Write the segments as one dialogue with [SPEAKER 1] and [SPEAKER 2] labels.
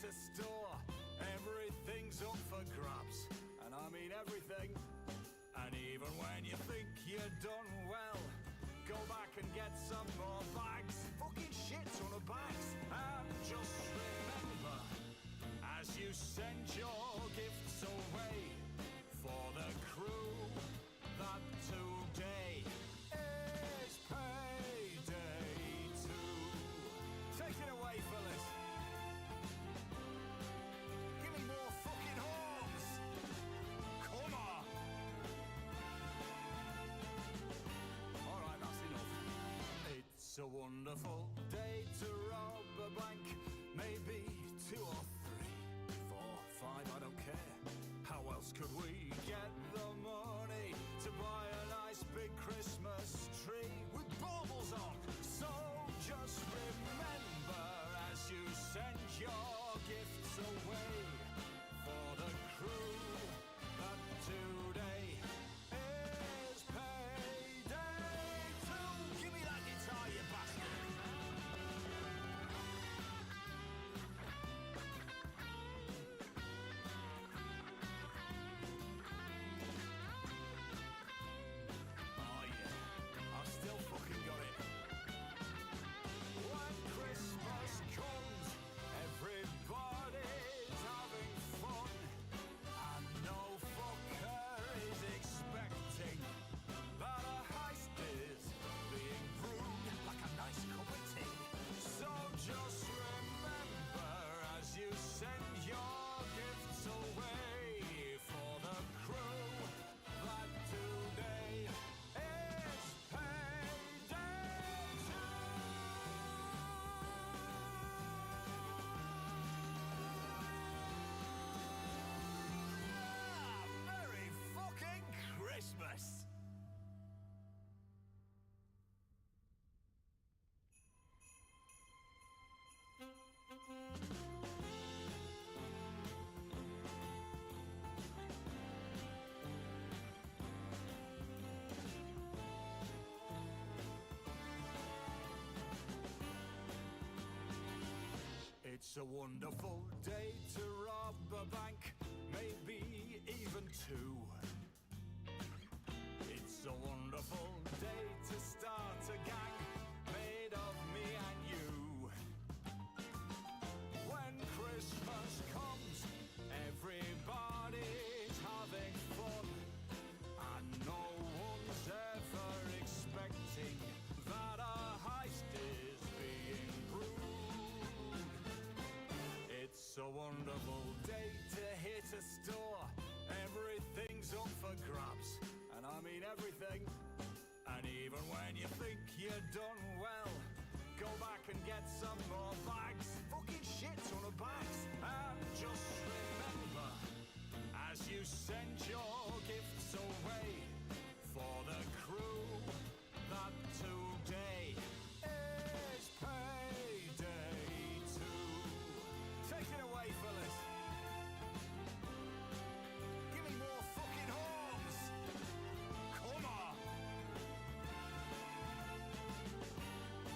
[SPEAKER 1] a store, everything's up for grabs. And I mean everything. And even when you think you're done well, go back and get some more bags. Fucking shit ton of bags. And just remember, as you send your gifts away, for the crew, that today is payday too. Take it away, fellas. Give me more fucking horns. Come on. All right, that's enough. It's a wonderful day to rob a bank. Maybe 2 or 3, 4, 5, I don't care. How else could we get the money to buy a nice big Christmas tree with baubles on? So just remember, as you send your gifts away, for the crew, that today is payday too. Give me that guitar, you bastard. Comes, everybody's having fun, and no fucker is expecting that a heist is being brewed like a nice cup of tea. So just remember, as you send your gifts away, for the crew, that today is payday too. Christmas. It's a wonderful day to rob a bank, maybe even 2. It's a wonderful day to start a gang made of me and you. When Christmas comes, everybody's having fun, and no one's ever expecting that a heist is being brewed. It's a wonderful day to hit a store, everything's up for grabs. And I mean everything. And even when you think you're done well, go back and get some more bags. Fucking shit ton of bags. And just remember, as you send your gifts away, for the crew, that today is payday too. Take it away, fellas. Give me more fucking horns. Come on.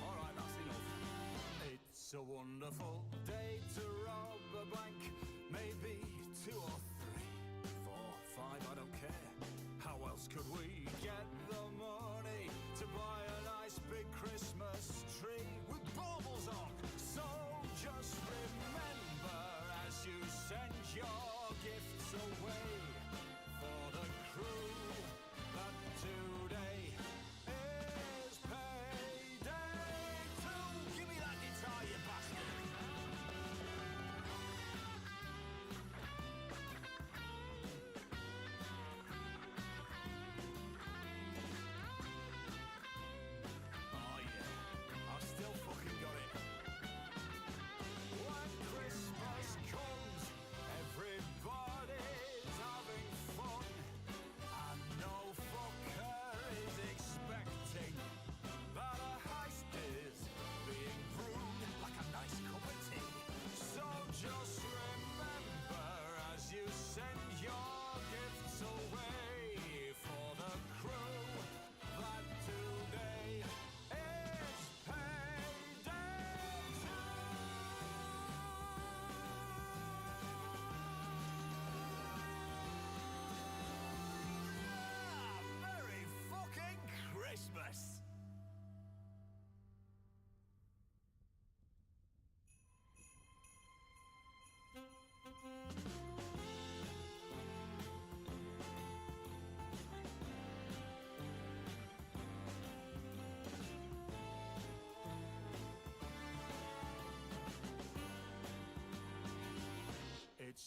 [SPEAKER 1] All right, that's enough. It's a wonderful day to rob a bank. Maybe 2 or 3, 4, 5, I don't care. How else could we get the money to buy a nice big Christmas tree with baubles on? So just remember, as you send your gifts away, for the crew, that today is payday too. Give me that guitar, you bastard.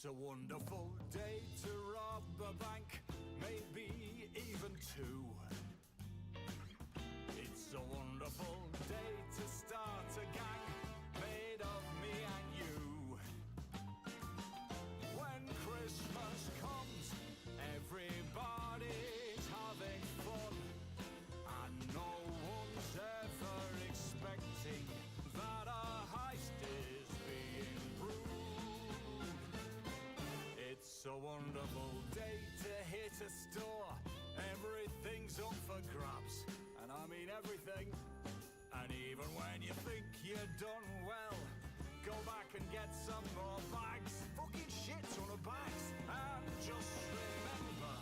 [SPEAKER 1] It's a wonderful day to rob a bank, maybe even two. It's a wonderful day to start a gang made of me and you. When Christmas comes, everybody's having fun, and no one's ever expecting that a heist is being brewed. It's a wonderful day to hit a store. Everything's up for grabs, and I mean everything. And even when you think you're done well, go back and get some more bags. Fucking shit ton of bags. And just remember,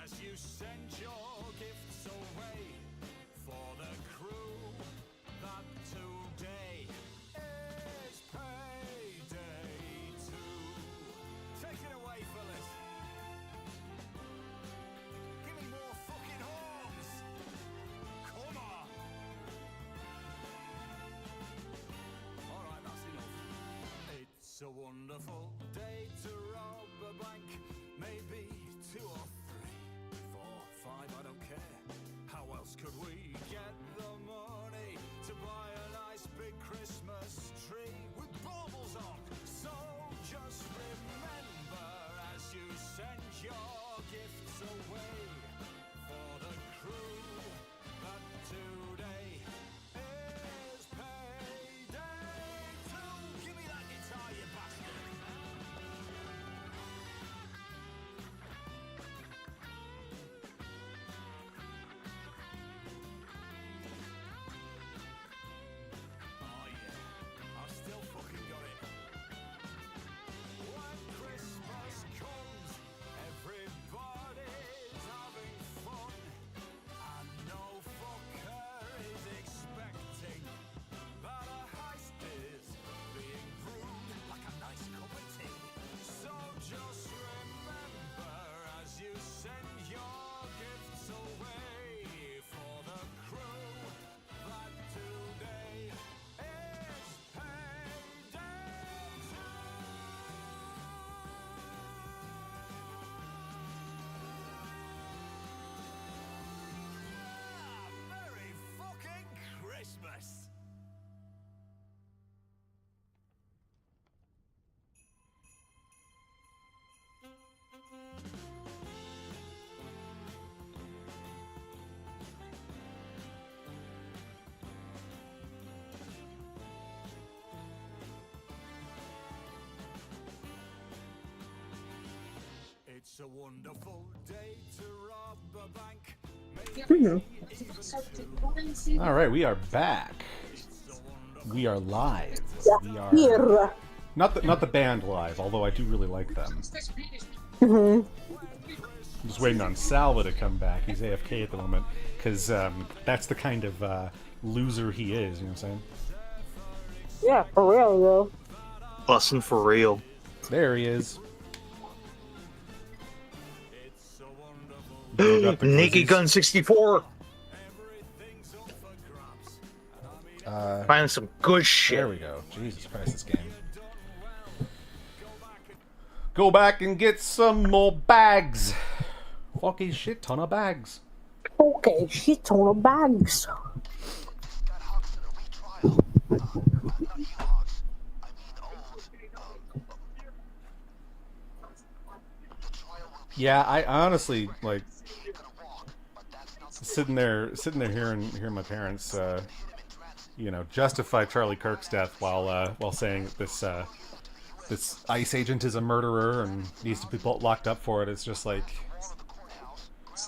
[SPEAKER 1] as you send your gifts away for the crew, that today is payday too. Take it away, fellas. Give me more fucking horns. Come on. Alright, that's enough. It's a wonderful day to rob a bank. Maybe 2 or 3, 4, 5, I don't care. How else could we get the money to buy a nice big Christmas tree with baubles on? So just remember, as you send your gifts away for the crew, that today is payday too. Give me that guitar, you bastard. Oh yeah, I've still fucking got it. When Christmas comes, everybody's having fun, and no fucker is expecting that a heist is being brewed like a nice cup of tea. So just remember, as you send your gifts away for the crew, that today is payday too. Merry fucking Christmas! It's a wonderful day to rob a bank.
[SPEAKER 2] All right, we are back. We are live. We are
[SPEAKER 3] Here.
[SPEAKER 2] not the band live, although I do really like them.
[SPEAKER 3] Mhm.
[SPEAKER 2] I'm just waiting on Salva to come back. He's AFK at the moment because that's the kind of loser he is. You know what I'm saying?
[SPEAKER 3] Yeah, for real, though.
[SPEAKER 4] Bussin' for real.
[SPEAKER 2] There he is. Got the
[SPEAKER 4] Naked
[SPEAKER 2] glizzies.
[SPEAKER 4] Gun 64. Finding some good shit.
[SPEAKER 2] There we go. Jesus Christ, this game. Go back and get some more bags. Fucking shit ton of bags.
[SPEAKER 3] Okay, shit ton of bags.
[SPEAKER 2] Yeah, I honestly like sitting there hearing my parents, justify Charlie Kirk's death while saying that this ICE agent is a murderer and needs to be locked up for it. It's just like,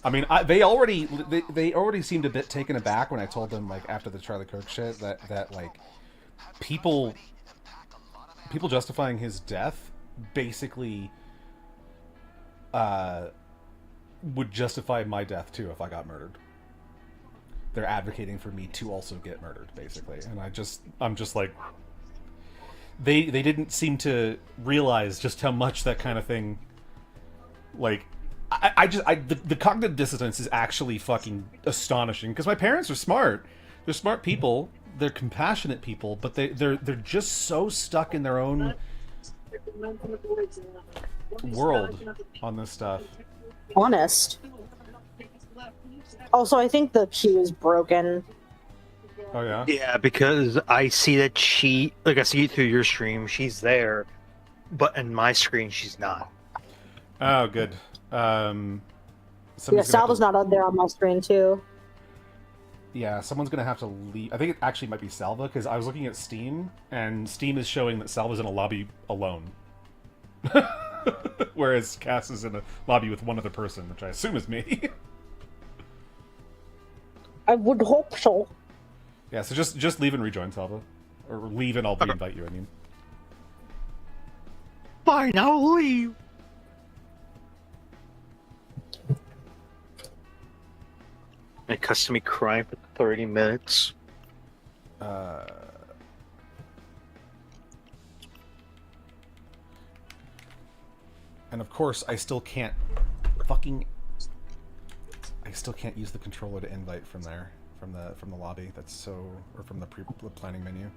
[SPEAKER 2] I mean, they already seemed a bit taken aback when I told them, like, after the Charlie Kirk shit that like people justifying his death basically would justify my death too if I got murdered. They're advocating for me to also get murdered, basically, and I'm just like, they didn't seem to realize just how much that kind of thing, like, the cognitive dissonance is actually fucking astonishing, because my parents are smart. They're smart people. They're compassionate people, but they're just so stuck in their own world on this stuff.
[SPEAKER 3] Honest. Also, I think the queue is broken.
[SPEAKER 2] Oh yeah.
[SPEAKER 4] Yeah, because I see that I see it through your stream, she's there, but in my screen, she's not.
[SPEAKER 2] Oh, good.
[SPEAKER 3] Yeah,
[SPEAKER 2] Someone's gonna
[SPEAKER 3] Salva's
[SPEAKER 2] have to-
[SPEAKER 3] not on there on my screen too.
[SPEAKER 2] Yeah, someone's gonna have to leave. I think it actually might be Salva because I was looking at Steam, and Steam is showing that Salva's in a lobby alone, whereas Cass is in a lobby with one other person, which I assume is me.
[SPEAKER 3] I would hope so.
[SPEAKER 2] Yeah, so just leave and rejoin Salva, or leave and I'll re-invite you. I mean,
[SPEAKER 4] Fine, I'll leave. It cuts to me crying for 30 minutes.
[SPEAKER 2] And of course, I still can't use the controller to invite from there, from the lobby. That's so, or from the planning menu.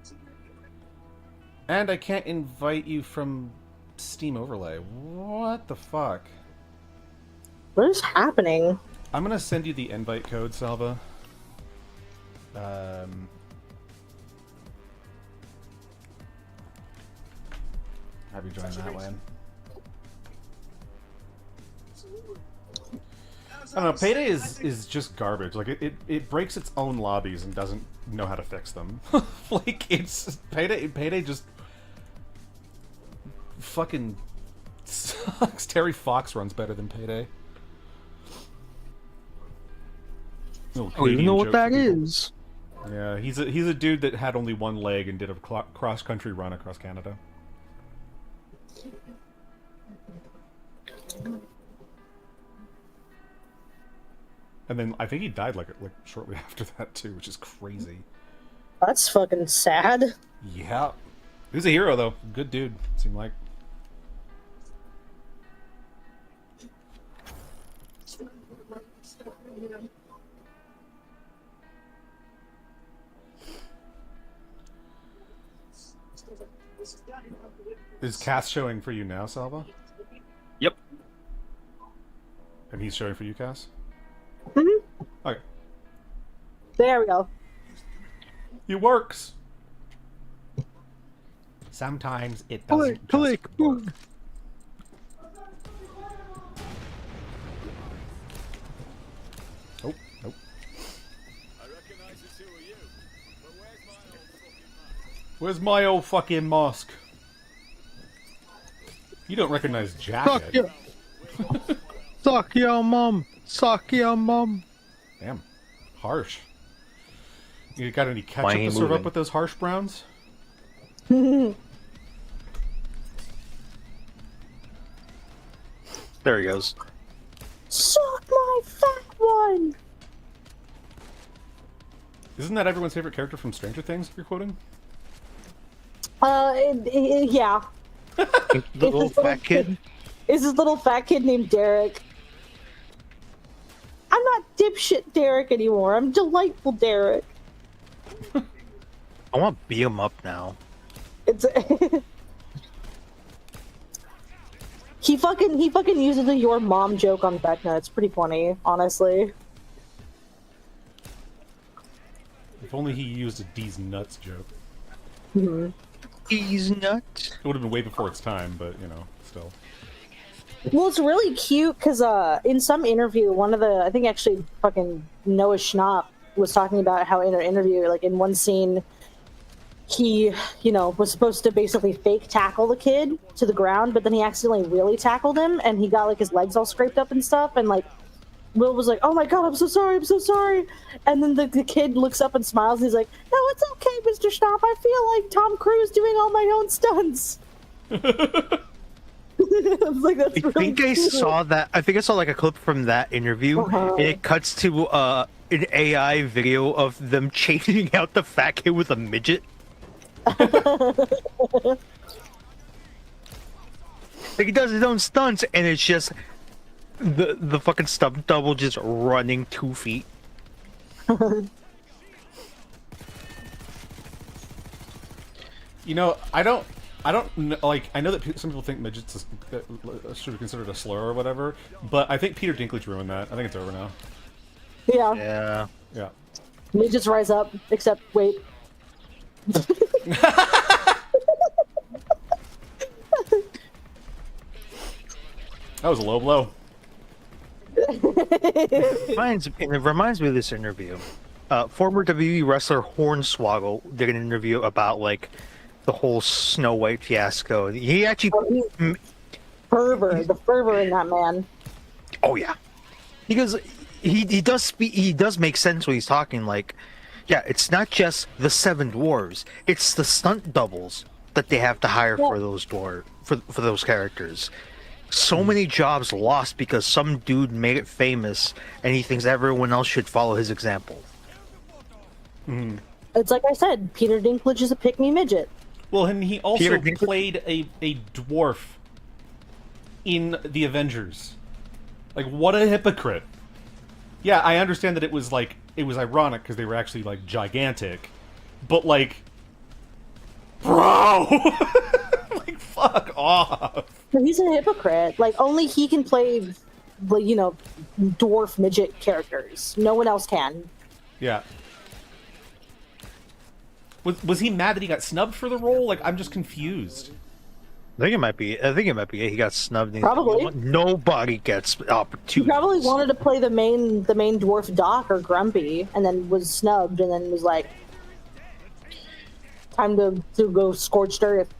[SPEAKER 2] And I can't invite you from Steam Overlay. What the fuck?
[SPEAKER 3] What is happening?
[SPEAKER 2] I'm gonna send you the invite code, Salva. Have you join that way? I don't know. Payday is just garbage. Like it breaks its own lobbies and doesn't know how to fix them. Like it's Payday just fucking sucks. Terry Fox runs better than Payday.
[SPEAKER 4] I don't even know what that is.
[SPEAKER 2] Yeah, he's a dude that had only one leg and did a cross country run across Canada. And then I think he died like shortly after that too, which is crazy.
[SPEAKER 3] That's fucking sad.
[SPEAKER 2] Yeah, he was a hero though. Good dude, seemed like. Is Cass showing for you now, Salva?
[SPEAKER 4] Yep.
[SPEAKER 2] And he's showing for you, Cass?
[SPEAKER 3] Mm-hmm.
[SPEAKER 2] Okay.
[SPEAKER 3] There we go.
[SPEAKER 2] It works. Sometimes it doesn't.
[SPEAKER 4] Click.
[SPEAKER 2] Work. Oh, nope.
[SPEAKER 1] I recognize the two of you, but
[SPEAKER 2] Where's my old fucking mask? You don't recognize Jack.
[SPEAKER 4] Suck your, suck your mom. Suck your mom.
[SPEAKER 2] Damn, harsh. You got any
[SPEAKER 4] Why
[SPEAKER 2] ketchup to
[SPEAKER 4] ain't
[SPEAKER 2] serve
[SPEAKER 4] moving?
[SPEAKER 2] up with those harsh browns?
[SPEAKER 4] There he goes.
[SPEAKER 3] Suck my fat one.
[SPEAKER 2] Isn't that everyone's favorite character from Stranger Things you're quoting?
[SPEAKER 3] Yeah.
[SPEAKER 4] The little fat kid.
[SPEAKER 3] It's this little fat kid named Derek. I'm not dipshit Derek anymore. I'm delightful Derek.
[SPEAKER 4] I want to beat him up now.
[SPEAKER 3] It's he fucking uses the "your mom" joke on Vecna. It's pretty funny, honestly.
[SPEAKER 2] If only he used a D's nuts joke.
[SPEAKER 3] Mm-hmm.
[SPEAKER 4] He's nuts.
[SPEAKER 2] It would have been way before its time, but you know, still.
[SPEAKER 3] Well, it's really cute because in some interview, one of the, I think actually fucking Noah Schnapp was talking about how in an interview, like in one scene, he, you know, was supposed to basically fake tackle the kid to the ground, but then he accidentally really tackled him, and he got like his legs all scraped up and stuff, and like Will was like, "Oh my god, I'm so sorry," and then the kid looks up and smiles, and he's like, "No, it's okay, Mr. Schnapp. I feel like Tom Cruise doing all my own stunts." I was like, that's
[SPEAKER 4] I
[SPEAKER 3] really
[SPEAKER 4] think I
[SPEAKER 3] cute.
[SPEAKER 4] saw that. I think I saw like a clip from that interview, and it cuts to an AI video of them chasing out the fat kid with a midget. Like he does his own stunts, and it's just the fucking stunt double just running 2 feet.
[SPEAKER 2] You know, I don't I don't know, like, I know that some people think midgets should be considered a slur or whatever, but I think Peter Dinklage ruined that. I think it's over now.
[SPEAKER 3] Yeah.
[SPEAKER 4] Yeah.
[SPEAKER 2] Yeah.
[SPEAKER 3] Midgets rise up, except wait.
[SPEAKER 2] That was a low blow.
[SPEAKER 4] It reminds me of this interview. Former WWE wrestler Hornswoggle did an interview about like the whole Snow White fiasco. He actually,
[SPEAKER 3] the fervor in that man.
[SPEAKER 4] oh yeah, because he does speak. He does make sense when he's talking. Like, yeah, it's not just the 7 dwarves; it's the stunt doubles that they have to hire for those for those characters. So many jobs lost because some dude made it famous, and he thinks everyone else should follow his example.
[SPEAKER 3] It's like I said, Peter Dinklage is a pick-me midget.
[SPEAKER 2] Well, and he also played a dwarf in the Avengers. Like, what a hypocrite. Yeah, I understand that it was ironic because they were actually like gigantic, but like, bro, like, fuck off.
[SPEAKER 3] He's a hypocrite. Like, only he can play, dwarf midget characters. No one else can.
[SPEAKER 2] Yeah. Was he mad that he got snubbed for the role? Like, I'm just confused.
[SPEAKER 4] I think it might be. He got snubbed.
[SPEAKER 3] Probably.
[SPEAKER 4] Nobody gets opportunities.
[SPEAKER 3] He probably wanted to play the main dwarf Doc or Grumpy, and then was snubbed, and then was like, time to go scorched earth,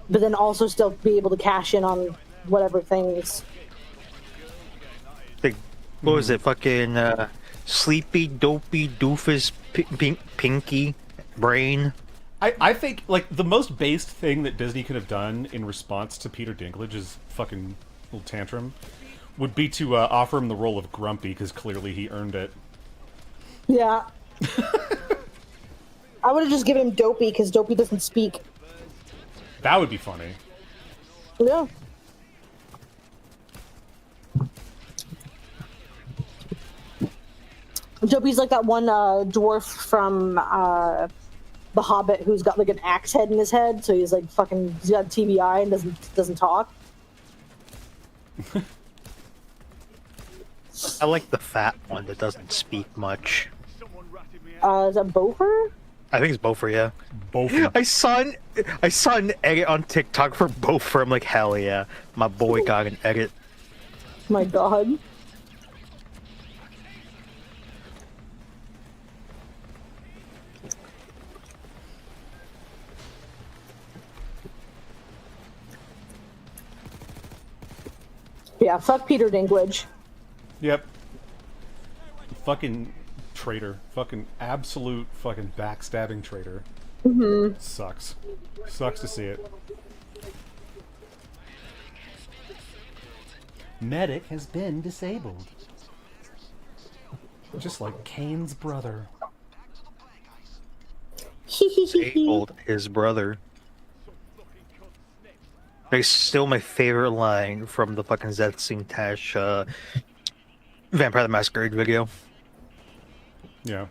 [SPEAKER 3] but then also still be able to cash in on whatever things.
[SPEAKER 4] Like, what was it? Fucking sleepy, dopey, doofus, pinky, brain.
[SPEAKER 2] I think, like, the most based thing that Disney could have done in response to Peter Dinklage's fucking little tantrum would be to offer him the role of Grumpy, because clearly he earned it.
[SPEAKER 3] Yeah. I would have just given him Dopey, because Dopey doesn't speak.
[SPEAKER 2] That would be funny.
[SPEAKER 3] Yeah. Dopey's like that one dwarf from The Hobbit who's got like an axe head in his head, so he's like fucking, he's got TBI and doesn't talk.
[SPEAKER 4] I like the fat one that doesn't speak much.
[SPEAKER 3] Is that Bofer?
[SPEAKER 4] I think it's Bofer, yeah.
[SPEAKER 2] Bofer.
[SPEAKER 4] I saw an edit on TikTok for Bofer. I'm like, hell yeah, my boy got an edit.
[SPEAKER 3] My god. Yeah, fuck Peter Dinklage.
[SPEAKER 2] Yep. Fucking traitor. Fucking absolute fucking backstabbing traitor. Mm-hmm. Sucks. Sucks to see it. Medic has been disabled. Just like Kane's brother.
[SPEAKER 4] Disabled his brother. It's still my favorite line from the fucking Zetsing Tash Vampire the Masquerade video.
[SPEAKER 2] Yeah.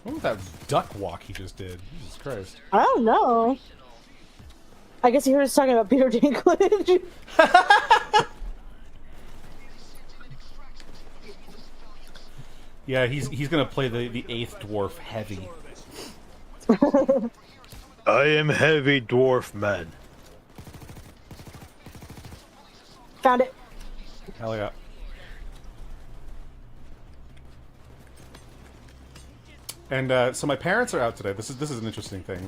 [SPEAKER 2] What was that duck walk he just did? Jesus Christ.
[SPEAKER 3] I don't know. I guess he heard us talking about Peter Dinklage.
[SPEAKER 2] Yeah, he's gonna play the 8th dwarf heavy.
[SPEAKER 4] I am heavy dwarf man.
[SPEAKER 3] Found it.
[SPEAKER 2] Hell yeah. And so my parents are out today. This is an interesting thing.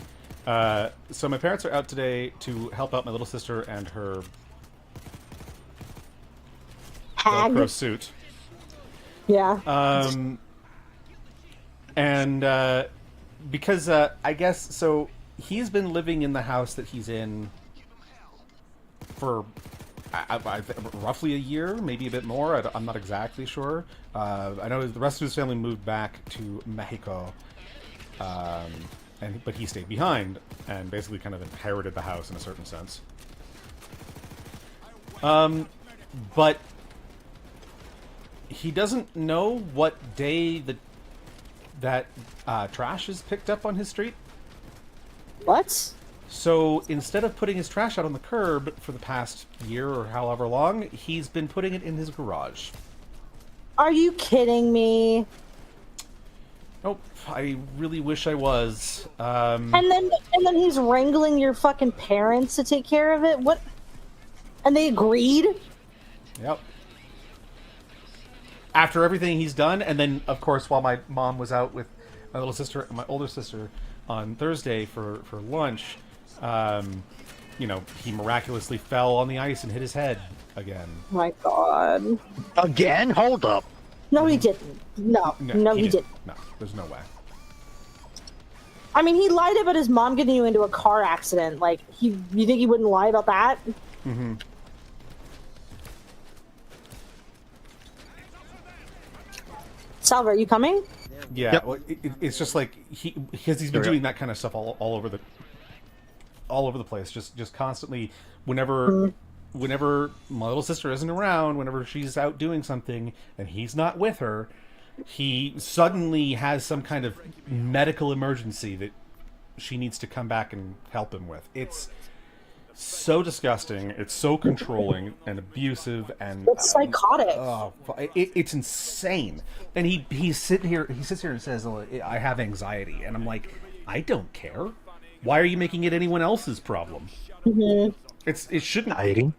[SPEAKER 2] So my parents are out today to help out my little sister and her Velcro suit.
[SPEAKER 3] Yeah.
[SPEAKER 2] And because I guess so, he's been living in the house that he's in for roughly a year, maybe a bit more. I'm not exactly sure. I know the rest of his family moved back to Mexico, but he stayed behind and basically kind of inherited the house in a certain sense. But he doesn't know what day that trash is picked up on his street.
[SPEAKER 3] What?
[SPEAKER 2] So instead of putting his trash out on the curb for the past year or however long, he's been putting it in his garage.
[SPEAKER 3] Are you kidding me?
[SPEAKER 2] Nope, I really wish I was.
[SPEAKER 3] And then he's wrangling your fucking parents to take care of it. What? And they agreed.
[SPEAKER 2] Yep. After everything he's done, and then of course while my mom was out with my little sister and my older sister on Thursday for lunch, he miraculously fell on the ice and hit his head again.
[SPEAKER 3] My God.
[SPEAKER 4] Again? Hold up.
[SPEAKER 3] No, he didn't. No, he didn't.
[SPEAKER 2] No, there's no way.
[SPEAKER 3] I mean, he lied about his mom getting you into a car accident. Like, you think he wouldn't lie about that?
[SPEAKER 2] Mm-hmm.
[SPEAKER 3] Salva, are you coming?
[SPEAKER 2] Yeah,
[SPEAKER 4] Yep.
[SPEAKER 2] well, it's just like because he's been doing that kind of stuff all over the place, just constantly. Whenever my little sister isn't around, whenever she's out doing something and he's not with her, he suddenly has some kind of medical emergency that she needs to come back and help him with. It's so disgusting. It's so controlling and abusive and
[SPEAKER 3] It's psychotic.
[SPEAKER 2] it's insane. And he sits here and says, "Oh, I have anxiety," and I'm like, I don't care. Why are you making it anyone else's problem?
[SPEAKER 3] Mm-hmm.
[SPEAKER 2] It shouldn't.
[SPEAKER 4] Anxiety.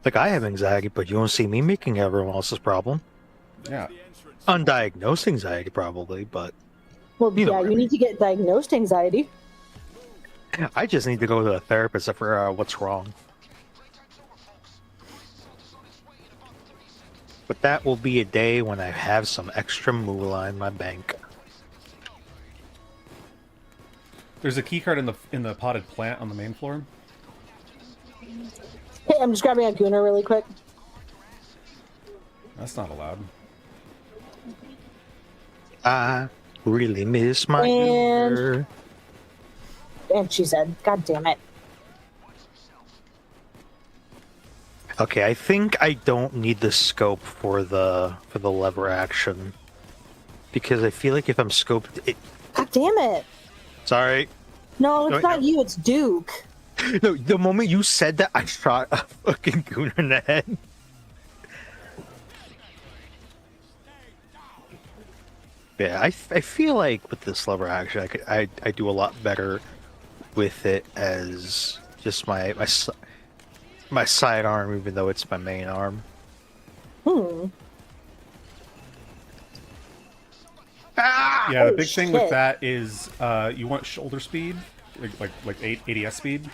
[SPEAKER 4] Like, I have anxiety, but you don't see me making everyone else's problem.
[SPEAKER 2] Yeah.
[SPEAKER 4] Undiagnosed anxiety, probably, but
[SPEAKER 3] Well,
[SPEAKER 4] You know
[SPEAKER 3] yeah,
[SPEAKER 4] what I
[SPEAKER 3] you need to get diagnosed anxiety.
[SPEAKER 4] I just need to go to a therapist to figure out what's wrong. But that will be a day when I have some extra moolah in my bank.
[SPEAKER 2] There's a key card in the potted plant on the main floor.
[SPEAKER 3] Hey, I'm just grabbing a gooner really quick.
[SPEAKER 2] That's not allowed.
[SPEAKER 4] I really miss my
[SPEAKER 3] And-
[SPEAKER 4] Uber.
[SPEAKER 3] And she said, God damn it.
[SPEAKER 4] Okay, I think I don't need the scope for the lever action. Because I feel like if I'm scoped it,
[SPEAKER 3] God damn it.
[SPEAKER 4] sorry.
[SPEAKER 3] No, it's
[SPEAKER 4] Wait,
[SPEAKER 3] not
[SPEAKER 4] no.
[SPEAKER 3] you, it's Duke.
[SPEAKER 4] No, the moment you said that, I shot a fucking gooner in the head. Yeah, I feel like with this lever action, I do a lot better with it as just my sidearm, even though it's my main arm. Ah!
[SPEAKER 2] Yeah, the
[SPEAKER 3] Oh,
[SPEAKER 2] big thing with
[SPEAKER 3] shit.
[SPEAKER 2] that is you want shoulder speed, like ADS speed,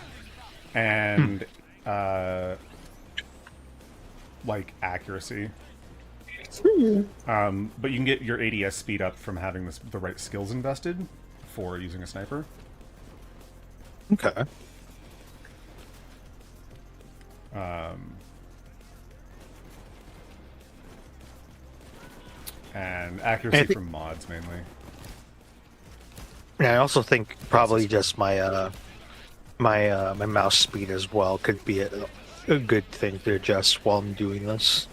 [SPEAKER 2] and like accuracy. But you can get your ADS speed up from having the right skills invested for using a sniper.
[SPEAKER 4] Okay.
[SPEAKER 2] And accuracy
[SPEAKER 4] I think-
[SPEAKER 2] from mods mainly.
[SPEAKER 4] Yeah, I also think probably just my my mouse speed as well could be a good thing to adjust while I'm doing this.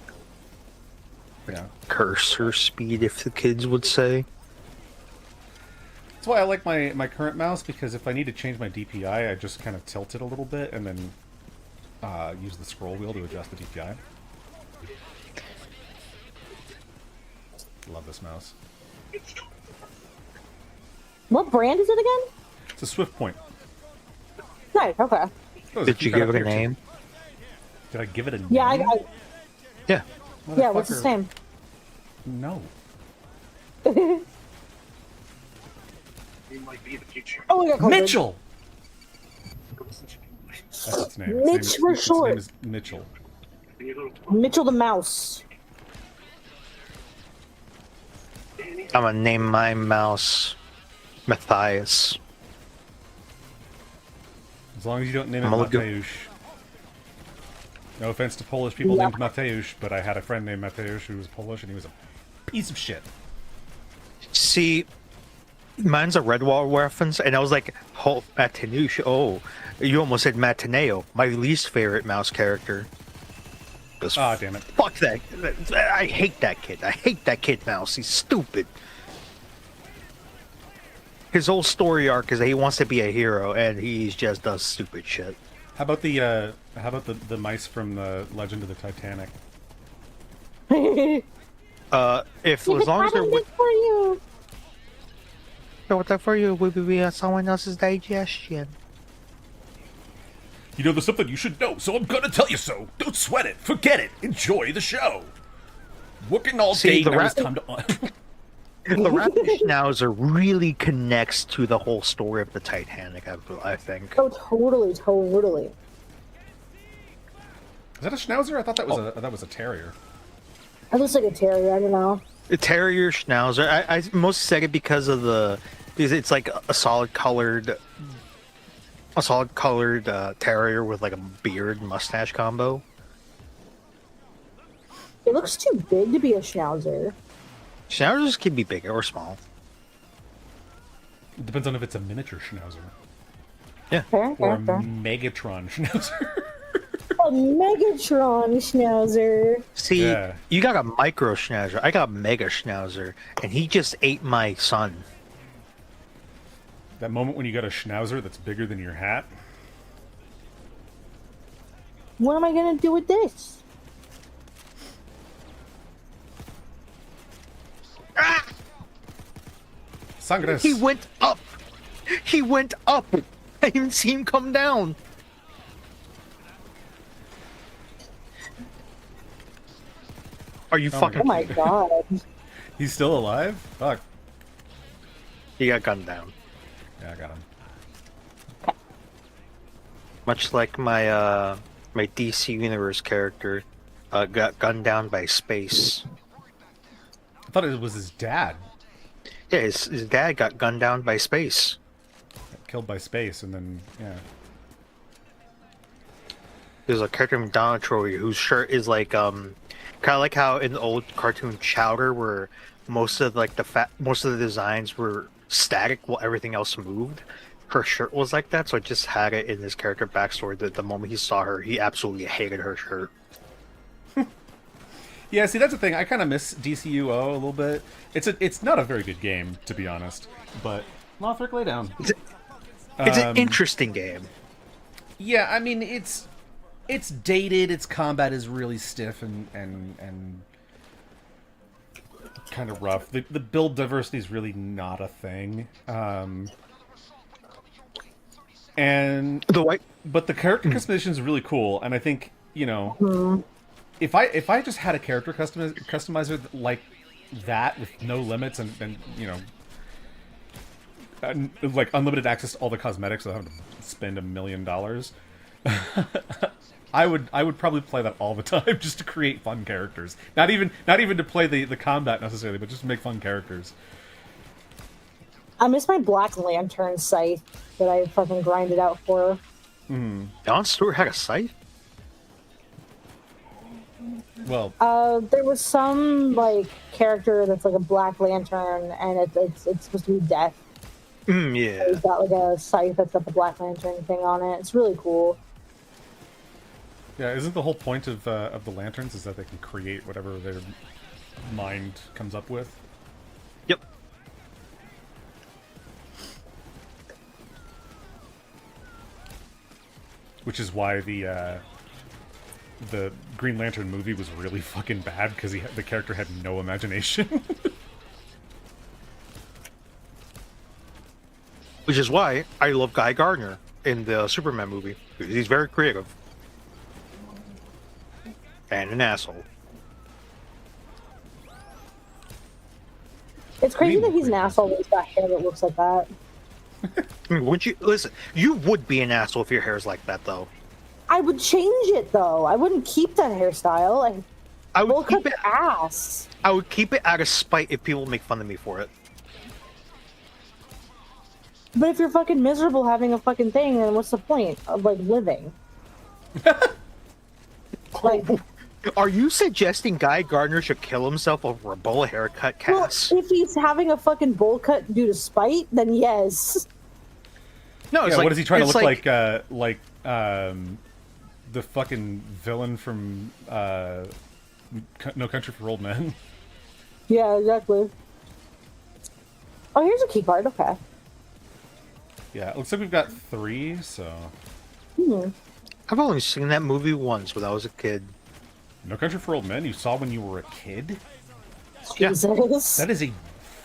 [SPEAKER 2] Yeah.
[SPEAKER 4] Cursor speed, if the kids would say.
[SPEAKER 2] That's why I like my current mouse, because if I need to change my DPI, I just kind of tilt it a little bit and then use the scroll wheel to adjust the DPI. Love this mouse.
[SPEAKER 3] What brand is it again?
[SPEAKER 2] It's a Swift Point.
[SPEAKER 3] Nice, okay.
[SPEAKER 2] Oh, there's
[SPEAKER 4] Did you
[SPEAKER 2] key card
[SPEAKER 4] give
[SPEAKER 2] up
[SPEAKER 4] it a
[SPEAKER 2] here, too.
[SPEAKER 4] name?
[SPEAKER 2] Did I give it a name?
[SPEAKER 3] Yeah,
[SPEAKER 4] Yeah.
[SPEAKER 3] yeah, what's his
[SPEAKER 2] Motherfucker.
[SPEAKER 3] name?
[SPEAKER 2] No.
[SPEAKER 3] Oh, we got COVID.
[SPEAKER 2] Mitchell! That's its name.
[SPEAKER 3] Mitch
[SPEAKER 2] its
[SPEAKER 3] for
[SPEAKER 2] name is,
[SPEAKER 3] short.
[SPEAKER 2] Its name is Mitchell.
[SPEAKER 3] Mitchell the Mouse.
[SPEAKER 4] I'm gonna name my mouse Matthias.
[SPEAKER 2] As long as you don't name it
[SPEAKER 4] I'm gonna look at-
[SPEAKER 2] Mateusz. No offense to Polish people
[SPEAKER 3] Yeah.
[SPEAKER 2] named Mateusz, but I had a friend named Mateusz who was Polish, and he was a piece of shit.
[SPEAKER 4] See, mine's a Redwall reference, and I was like, oh, Matinouche. Oh, you almost said Matineo, my least favorite mouse character. Because
[SPEAKER 2] Ah, damn it.
[SPEAKER 4] fuck that. I hate that kid. I hate that kid mouse. He's stupid. his whole story arc is that he wants to be a hero, and he just does stupid shit.
[SPEAKER 2] How about the mice from the Legend of the Titanic?
[SPEAKER 4] If as long as they're
[SPEAKER 3] for you.
[SPEAKER 4] what that for you, we be someone else's digestion.
[SPEAKER 2] You know, there's something you should know, so I'm gonna tell you so. Don't sweat it. Forget it. Enjoy the show. Working all day,
[SPEAKER 4] the
[SPEAKER 2] now it's time to...
[SPEAKER 4] The rapid schnauzer really connects to the whole story of the Titanic, I think.
[SPEAKER 3] Oh, totally.
[SPEAKER 2] Is that a schnauzer? I thought that was a terrier.
[SPEAKER 3] It looks like a terrier. I don't know.
[SPEAKER 4] The terrier schnauzer. I mostly said it because it's like a solid colored terrier with like a beard mustache combo.
[SPEAKER 3] It looks too big to be a schnauzer.
[SPEAKER 4] Schnauzers can be bigger or small.
[SPEAKER 2] It depends on if it's a miniature schnauzer
[SPEAKER 4] Yeah.
[SPEAKER 3] Fair,
[SPEAKER 2] or a
[SPEAKER 3] fair.
[SPEAKER 2] Megatron schnauzer.
[SPEAKER 3] A Megatron schnauzer.
[SPEAKER 4] See,
[SPEAKER 2] Yeah.
[SPEAKER 4] you got a micro schnauzer. I got a mega schnauzer, and he just ate my son.
[SPEAKER 2] That moment when you got a schnauzer that's bigger than your hat.
[SPEAKER 3] What am I gonna do with this?
[SPEAKER 2] Sangres.
[SPEAKER 4] He went up. He went up. I didn't see him come down. Are you fucking?
[SPEAKER 3] Oh my god.
[SPEAKER 2] He's still alive? Fuck.
[SPEAKER 4] He got gunned down.
[SPEAKER 2] Yeah, I got him.
[SPEAKER 4] Much like my my DC Universe character got gunned down by space.
[SPEAKER 2] I thought it was his dad.
[SPEAKER 4] Yeah, his dad got gunned down by space.
[SPEAKER 2] Killed by space, and then, yeah.
[SPEAKER 4] There's a character named Donna Troy whose shirt is like kind of like how in the old cartoon Chowder, where most of the designs were static while everything else moved. Her shirt was like that, so I just had it in this character backstory that the moment he saw her, he absolutely hated her shirt.
[SPEAKER 2] Yeah, see, that's the thing. I kind of miss DCUO a little bit. It's not a very good game, to be honest. But Lothric, lay down.
[SPEAKER 4] It's an interesting game.
[SPEAKER 2] Yeah, I mean, it's dated. Its combat is really stiff and kind of rough. The build diversity is really not a thing. But the character customization is really cool, and I think, you know, if I just had a character customizer like that with no limits and you know, like unlimited access to all the cosmetics without having to spend $1 million, I would probably play that all the time just to create fun characters. Not even to play the combat necessarily, but just to make fun characters.
[SPEAKER 3] I miss my Black Lantern scythe that I fucking grinded out for.
[SPEAKER 4] Don Stewart had a scythe?
[SPEAKER 2] Well,
[SPEAKER 3] There was some like character that's like a Black Lantern, and it's supposed to be Death.
[SPEAKER 4] Yeah.
[SPEAKER 3] He's got like a scythe that's got the Black Lantern thing on it. It's really cool.
[SPEAKER 2] yeah, isn't the whole point of the lanterns is that they can create whatever their mind comes up with?
[SPEAKER 4] Yep.
[SPEAKER 2] Which is why the Green Lantern movie was really fucking bad, because the character had no imagination.
[SPEAKER 4] Which is why I love Guy Gardner in the Superman movie. He's very creative. And an asshole.
[SPEAKER 3] It's crazy that he's an
[SPEAKER 2] Green
[SPEAKER 3] asshole when he's got hair that looks like that.
[SPEAKER 4] Would you listen? You would be an asshole if your hair's like that, though.
[SPEAKER 3] I would change it though. I wouldn't keep that hairstyle.
[SPEAKER 4] I would
[SPEAKER 3] Look
[SPEAKER 4] keep
[SPEAKER 3] at
[SPEAKER 4] it.
[SPEAKER 3] the ass.
[SPEAKER 4] I would keep it out of spite if people make fun of me for it.
[SPEAKER 3] But if you're fucking miserable having a fucking thing, then what's the point of like living? Like,
[SPEAKER 4] Are you suggesting Guy Gardner should kill himself over a bowl haircut,
[SPEAKER 3] well,
[SPEAKER 4] Cass?
[SPEAKER 3] if he's having a fucking bowl cut due to spite, then yes.
[SPEAKER 4] No, it's
[SPEAKER 2] Yeah,
[SPEAKER 4] like,
[SPEAKER 2] what is he trying to
[SPEAKER 4] it's
[SPEAKER 2] look like the fucking villain from No Country for Old Men?
[SPEAKER 3] Yeah, exactly. Oh, here's a key card. Okay.
[SPEAKER 2] Yeah, it looks like we've got 3, so...
[SPEAKER 4] I've only seen that movie once when I was a kid.
[SPEAKER 2] No Country for Old Men you saw when you were a kid?
[SPEAKER 4] Yeah.
[SPEAKER 3] Jesus.
[SPEAKER 2] That is a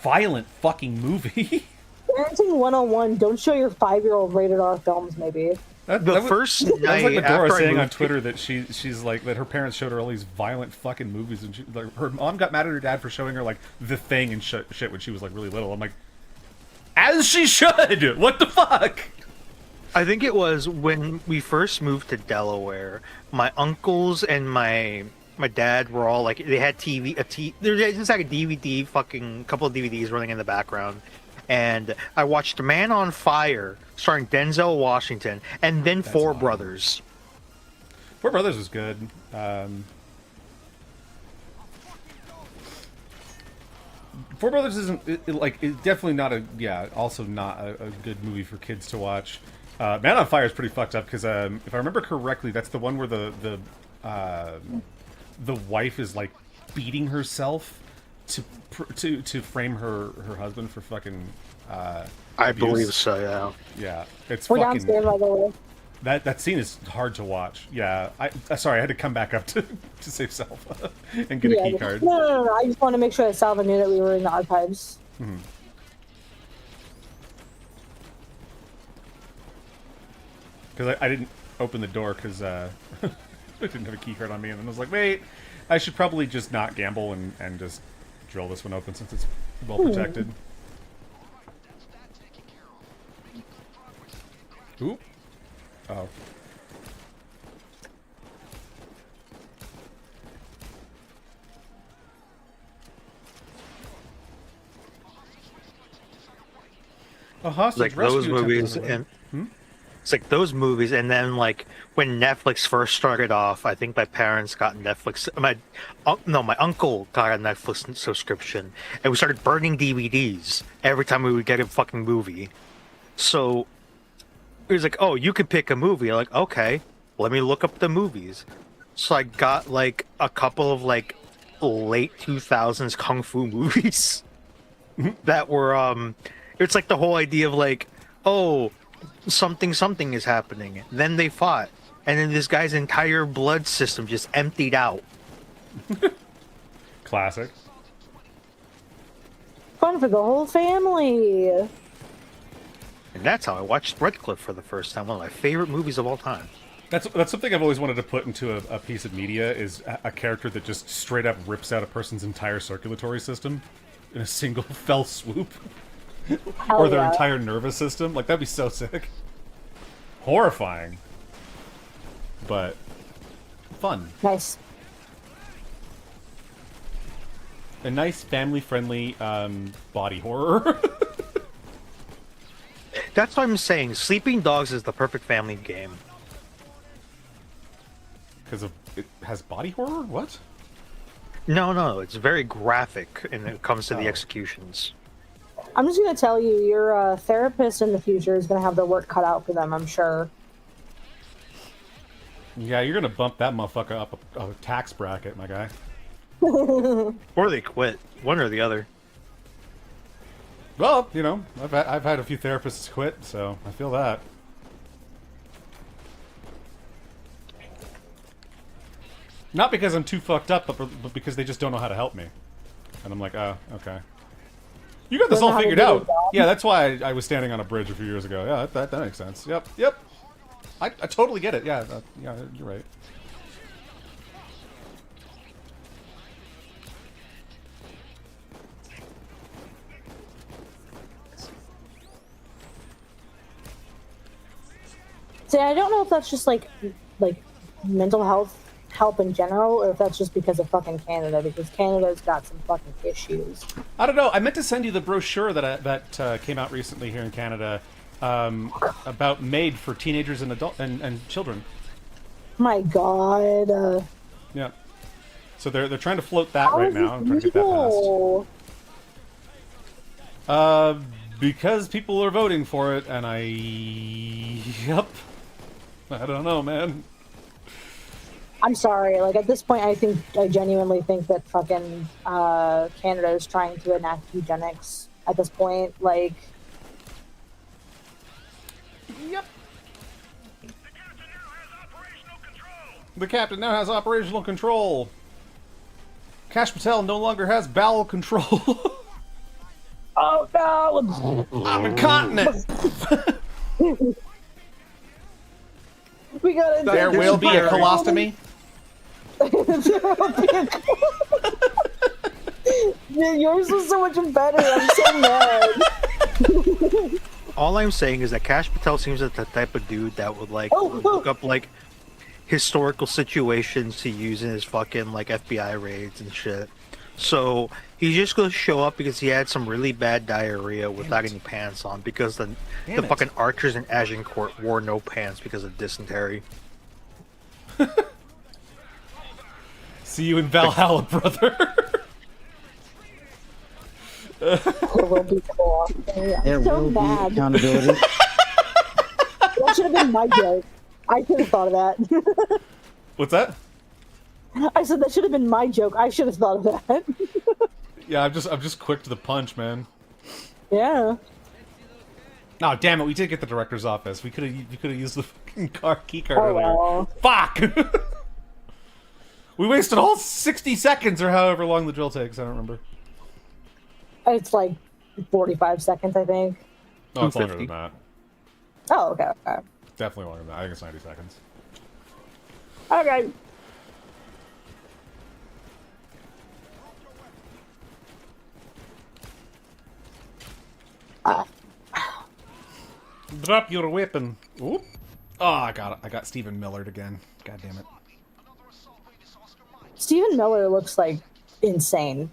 [SPEAKER 2] violent fucking movie.
[SPEAKER 3] Parenting 101, don't show your 5-year-old rated R films, maybe.
[SPEAKER 4] The first
[SPEAKER 2] That was
[SPEAKER 4] night
[SPEAKER 2] like Medora
[SPEAKER 4] after I
[SPEAKER 2] saying on
[SPEAKER 4] moved
[SPEAKER 2] Twitter that she's like that her parents showed her all these violent fucking movies, and like, her mom got mad at her dad for showing her like The Thing and shit when she was like really little. I'm like, as she should. What the fuck?
[SPEAKER 4] I think it was when we first moved to Delaware. My uncles and my dad were all like, they had there's just like a DVD, fucking couple of DVDs running in the background, and I watched Man on Fire starring Denzel Washington, and then Four Brothers.
[SPEAKER 2] Four Brothers was good. Four Brothers isn't it's definitely not also not a good movie for kids to watch. Man on Fire is pretty fucked up because if I remember correctly, that's the one where the wife is like beating herself to frame her husband for fucking.
[SPEAKER 4] I
[SPEAKER 2] abuse.
[SPEAKER 4] believe so. Yeah.
[SPEAKER 2] Yeah, it's
[SPEAKER 3] We're
[SPEAKER 2] fucking.
[SPEAKER 3] downstairs, by the way.
[SPEAKER 2] That scene is hard to watch. Yeah, sorry, I had to come back up to save Salva and get a key card.
[SPEAKER 3] No. I just want to make sure that Salva knew that we were in the archives.
[SPEAKER 2] Because I didn't open the door because I didn't have a key card on me, and then I was like, wait, I should probably just not gamble and just drill this one open since it's well protected. Ooh. Oh. A hostage
[SPEAKER 4] Like
[SPEAKER 2] rescue
[SPEAKER 4] those
[SPEAKER 2] attempt
[SPEAKER 4] movies
[SPEAKER 2] on the way.
[SPEAKER 4] and it's like those movies, and then like when Netflix first started off, I think my parents got Netflix. My uncle got a Netflix subscription, and we started burning DVDs every time we would get a fucking movie. So it was like, oh, you can pick a movie. Like, okay, let me look up the movies. So I got like a couple of like late 2000s kung fu movies that were it's like the whole idea of like, oh, something is happening. Then they fought, and then this guy's entire blood system just emptied out.
[SPEAKER 2] Classic.
[SPEAKER 3] Fun for the whole family.
[SPEAKER 4] And that's how I watched Redcliffe for the first time. One of my favorite movies of all time.
[SPEAKER 2] That's something I've always wanted to put into a piece of media is a character that just straight up rips out a person's entire circulatory system in a single fell swoop. Or their entire nervous system. Like, that'd be so sick. Horrifying. But fun.
[SPEAKER 3] Nice.
[SPEAKER 2] A nice family-friendly body horror.
[SPEAKER 4] That's what I'm saying. Sleeping Dogs is the perfect family game.
[SPEAKER 2] Because it has body horror? What?
[SPEAKER 4] No, it's very graphic when it comes to the executions.
[SPEAKER 3] I'm just going to tell you, your therapist in the future is going to have their work cut out for them, I'm sure.
[SPEAKER 2] Yeah, you're going to bump that motherfucker up a tax bracket, my guy.
[SPEAKER 4] Or they quit. One or the other.
[SPEAKER 2] Well, you know, I've had a few therapists quit, so I feel that. Not because I'm too fucked up, but because they just don't know how to help me. And I'm like, oh, okay. You got this all figured out. Yeah, that's why I was standing on a bridge a few years ago. Yeah, that makes sense. Yep. I totally get it. Yeah, yeah, you're right.
[SPEAKER 3] See, I don't know if that's just like mental health help in general, or if that's just because of fucking Canada, because Canada's got some fucking issues.
[SPEAKER 2] I don't know. I meant to send you the brochure that came out recently here in Canada about MAID for teenagers and and children.
[SPEAKER 3] My God.
[SPEAKER 2] Yeah. So they're trying to float that right now. I'm trying to get that passed. Because people are voting for it, and yep. I don't know, man.
[SPEAKER 3] I'm sorry. Like, at this point, I genuinely think that fucking Canada is trying to enact eugenics at this point. Like,
[SPEAKER 2] Yep. The captain now has operational control. Kash Patel no longer has bowel control.
[SPEAKER 3] Oh no!
[SPEAKER 2] I'm incontinent.
[SPEAKER 3] We gotta.
[SPEAKER 2] There will be a colostomy.
[SPEAKER 3] Yeah, yours was so much better. I'm so mad.
[SPEAKER 4] All I'm saying is that Kash Patel seems like the type of dude that would like
[SPEAKER 3] Oh,
[SPEAKER 4] look up like historical situations to use in his fucking like FBI raids and shit. So he's just gonna show up because he had some really bad diarrhea without any pants on because the fucking archers in Agincourt wore no pants because of dysentery.
[SPEAKER 2] See you in Valhalla, brother.
[SPEAKER 3] There will be colostomy. I'm so mad.
[SPEAKER 5] Accountability.
[SPEAKER 3] That should have been my joke. I could have thought of that.
[SPEAKER 2] What's that?
[SPEAKER 3] I said that should have been my joke. I should have thought of that.
[SPEAKER 2] Yeah, I'm just quick to the punch, man.
[SPEAKER 3] Yeah.
[SPEAKER 2] Oh, damn it! We did get the director's office. We could have used the fucking key card
[SPEAKER 3] Oh,
[SPEAKER 2] earlier.
[SPEAKER 3] well.
[SPEAKER 2] Fuck! We wasted all 60 seconds or however long the drill takes. I don't remember.
[SPEAKER 3] It's like 45 seconds, I think.
[SPEAKER 2] Oh, it's longer
[SPEAKER 4] 250.
[SPEAKER 2] than that.
[SPEAKER 3] Oh, okay. Okay.
[SPEAKER 2] Definitely longer than that. I think it's 90 seconds.
[SPEAKER 3] Okay.
[SPEAKER 2] Drop your weapon. Oop. Oh, I got it. I got Stephen Millard again. God damn it.
[SPEAKER 3] Stephen Miller looks like insane.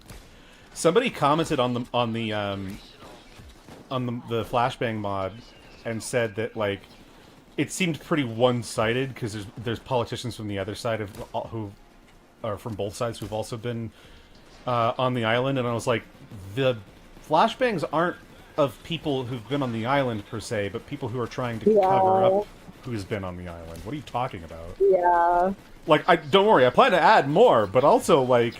[SPEAKER 2] Somebody commented on the flashbang mod and said that like it seemed pretty one-sided because there's politicians from the other side of who are from both sides who've also been on the island, and I was like, the flashbangs aren't of people who've been on the island per se, but people who are trying to cover up who's been on the island. What are you talking about?
[SPEAKER 3] Yeah.
[SPEAKER 2] Like, don't worry, I plan to add more, but also like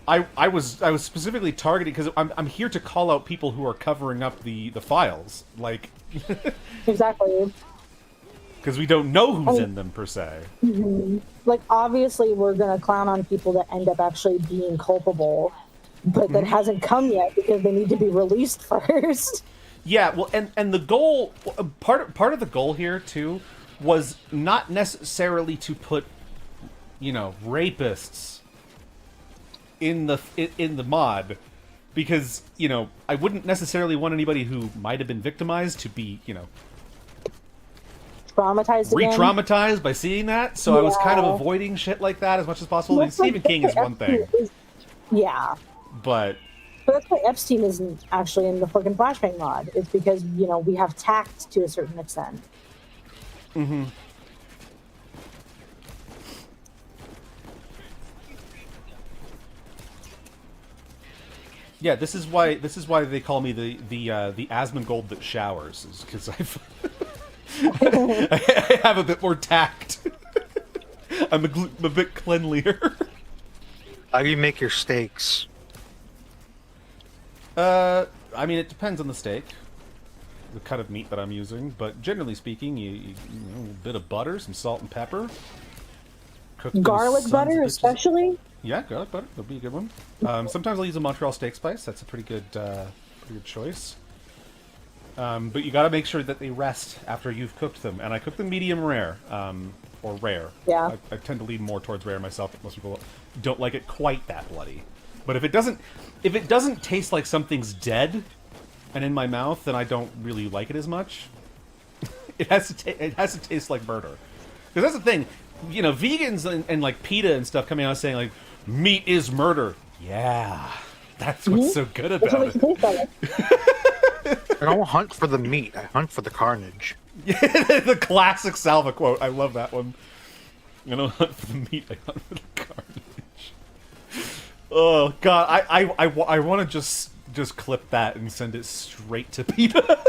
[SPEAKER 2] I was specifically targeting because I'm here to call out people who are covering up the files, like
[SPEAKER 3] Exactly.
[SPEAKER 2] because we don't know who's in them per se.
[SPEAKER 3] Like, obviously, we're gonna clown on people that end up actually being culpable, but that hasn't come yet because they need to be released first.
[SPEAKER 2] Yeah, well, and the goal, part of the goal here too, was not necessarily to put, rapists in the mod, because I wouldn't necessarily want anybody who might have been victimized to be
[SPEAKER 3] Traumatized again.
[SPEAKER 2] re-traumatized by seeing that. So I was kind of avoiding shit like that as much as possible.
[SPEAKER 3] Looks
[SPEAKER 2] Stephen
[SPEAKER 3] like
[SPEAKER 2] King is one thing,
[SPEAKER 3] Yeah.
[SPEAKER 2] but
[SPEAKER 3] But that's why Epstein isn't actually in the fucking flashbang mod. It's because, we have tact to a certain extent.
[SPEAKER 2] mm-hmm. Yeah, this is why they call me the Asmongold that showers, is because I have a bit more tact. I'm a bit cleanlier.
[SPEAKER 4] How do you make your steaks?
[SPEAKER 2] I mean, it depends on the steak, the cut of meat that I'm using, but generally speaking, you a bit of butter, some salt and pepper. Cook those
[SPEAKER 3] Garlic
[SPEAKER 2] sons
[SPEAKER 3] butter,
[SPEAKER 2] of bitches.
[SPEAKER 3] especially?
[SPEAKER 2] Yeah, garlic butter. That'll be a good one. Sometimes I'll use a Montreal steak spice. That's a pretty good choice. But you got to make sure that they rest after you've cooked them. And I cook them medium rare, or rare.
[SPEAKER 3] Yeah.
[SPEAKER 2] I tend to lean more towards rare myself. But most people don't like it quite that bloody. But if it doesn't taste like something's dead and in my mouth, then I don't really like it as much. It has to taste like murder. Because that's the thing. Vegans and like PETA and stuff coming out saying like, meat is murder. Yeah, that's what's so good about it.
[SPEAKER 4] I don't hunt for the meat. I hunt for the carnage.
[SPEAKER 2] The classic Salva quote. I love that one. I don't hunt for the meat. I hunt for the carnage. Oh God, I want to just clip that and send it straight to PETA.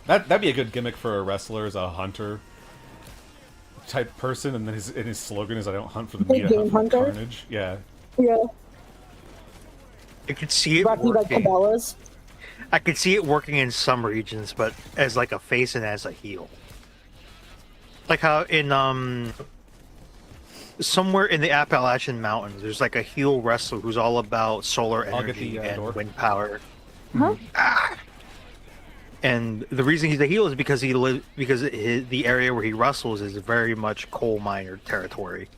[SPEAKER 2] That'd be a good gimmick for a wrestler, as a hunter. type person, and then his slogan is "I don't hunt for the
[SPEAKER 3] Big
[SPEAKER 2] meat, I hunt
[SPEAKER 3] game
[SPEAKER 2] for the
[SPEAKER 3] hunter?
[SPEAKER 2] carnage." Yeah.
[SPEAKER 3] Yeah.
[SPEAKER 4] I could see it
[SPEAKER 3] Rocky like
[SPEAKER 4] working.
[SPEAKER 3] Cabela's.
[SPEAKER 4] I could see it working in some regions, but as like a face and as a heel. Like how in somewhere in the Appalachian Mountains, there's like a heel wrestler who's all about solar
[SPEAKER 2] I'll get
[SPEAKER 4] energy
[SPEAKER 2] the,
[SPEAKER 4] and
[SPEAKER 2] door.
[SPEAKER 4] wind power.
[SPEAKER 3] Huh?
[SPEAKER 4] And the reason he's a heel is because the area where he wrestles is very much coal miner territory.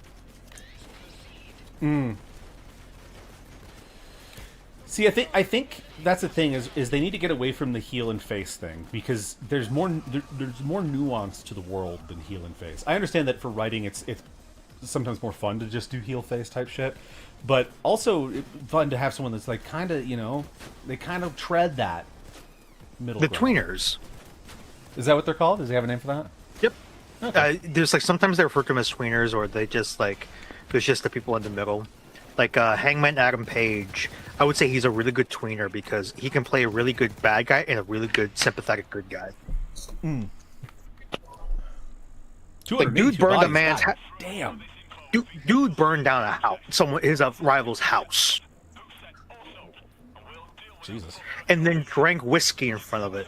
[SPEAKER 2] See, I think that's the thing is they need to get away from the heel and face thing, because there's more nuance to the world than heel and face. I understand that for writing it's sometimes more fun to just do heel face type shit, but also fun to have someone that's like kind of, you know, they kind of tread that middle
[SPEAKER 4] The
[SPEAKER 2] ground.
[SPEAKER 4] tweeners.
[SPEAKER 2] Is that what they're called? Does he have a name for that?
[SPEAKER 4] Yep.
[SPEAKER 2] Okay.
[SPEAKER 4] There's like sometimes they refer to them as tweeners, or they just like there's just the people in the middle. Like Hangman Adam Page, I would say he's a really good tweener because he can play a really good bad guy and a really good sympathetic good guy. Like, dude burned a man's
[SPEAKER 2] Damn.
[SPEAKER 4] Dude burned down a house, his rival's house,
[SPEAKER 2] Jesus.
[SPEAKER 4] and then drank whiskey in front of it,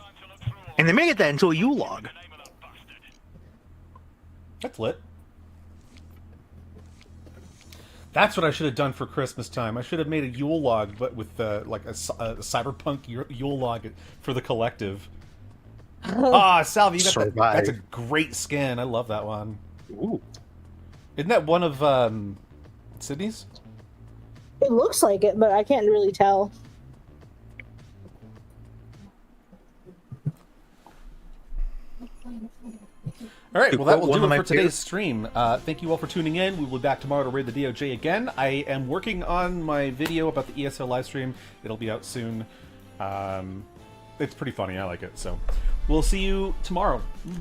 [SPEAKER 4] and they made that into a Yule log.
[SPEAKER 2] That's lit. That's what I should have done for Christmas time. I should have made a Yule log, but with like a cyberpunk Yule log for the collective. Salvi, you got that. That's a great skin. I love that one.
[SPEAKER 4] Ooh.
[SPEAKER 2] Isn't that one of Sydney's?
[SPEAKER 3] It looks like it, but I can't really tell.
[SPEAKER 2] All right, well, that will
[SPEAKER 4] One
[SPEAKER 2] do
[SPEAKER 4] of
[SPEAKER 2] it
[SPEAKER 4] my
[SPEAKER 2] for today's stream. Thank you all for tuning in. We will be back tomorrow to raid the DOJ again. I am working on my video about the ESO livestream. It'll be out soon. It's pretty funny. I like it. So we'll see you tomorrow. Bye.